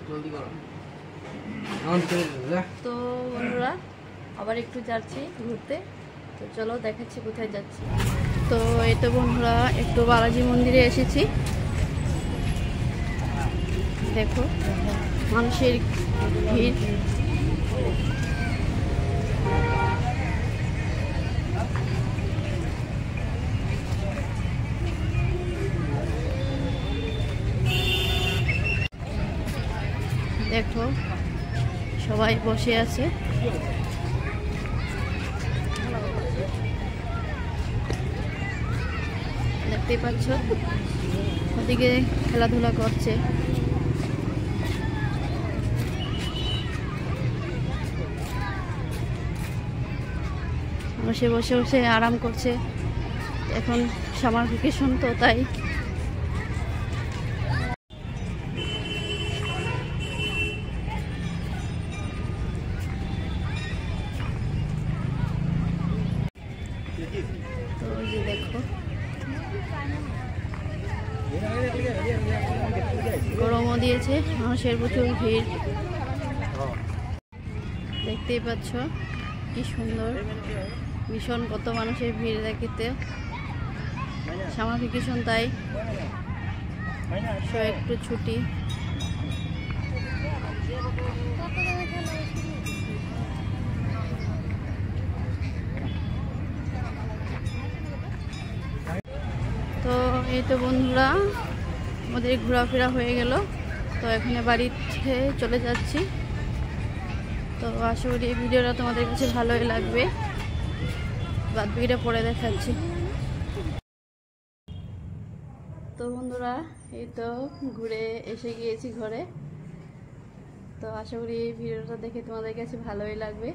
তো বন্ধুরা আবার একটু যাচ্ছি ঘুরতে, তো চলো দেখাচ্ছি কোথায় যাচ্ছি। তো এই তো বন্ধুরা একটু বালাজি মন্দিরে এসেছি, দেখো মানুষের ভিড়। দেখো সবাই বসে আছে, দেখতেই পাচ্ছ ওদিকে খেলাধুলা করছে। বসে বসে বসে আরাম করছে, এখন সামার ভ্যাকেশন তো তাই। তো এই যে দেখো গরমও দিয়েছে, মানুষের প্রচুর ভিড়, দেখতেই পাচ্ছ কি সুন্দর, ভীষণ কত মানুষের ভিড় দেখতে। সামার ভ্যাকেশন তাই একটু ছুটি। তো এই তো বন্ধুরা আমাদের ঘোরাফেরা হয়ে গেল, তো এখানে বাড়িতে চলে যাচ্ছি। তো আশা করি এই ভিডিওটা তোমাদের কাছে ভালোই লাগবে, বাদ বাকিটা পরে দেখাচ্ছি। তো বন্ধুরা এই তো ঘুরে এসে গিয়েছি ঘরে, তো আশা করি এই ভিডিওটা দেখে তোমাদের কাছে ভালোই লাগবে।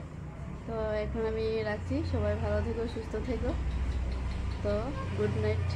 তো এখন আমি রাখছি, সবাই ভালো থেকো, সুস্থ থেকো, তো গুড নাইট।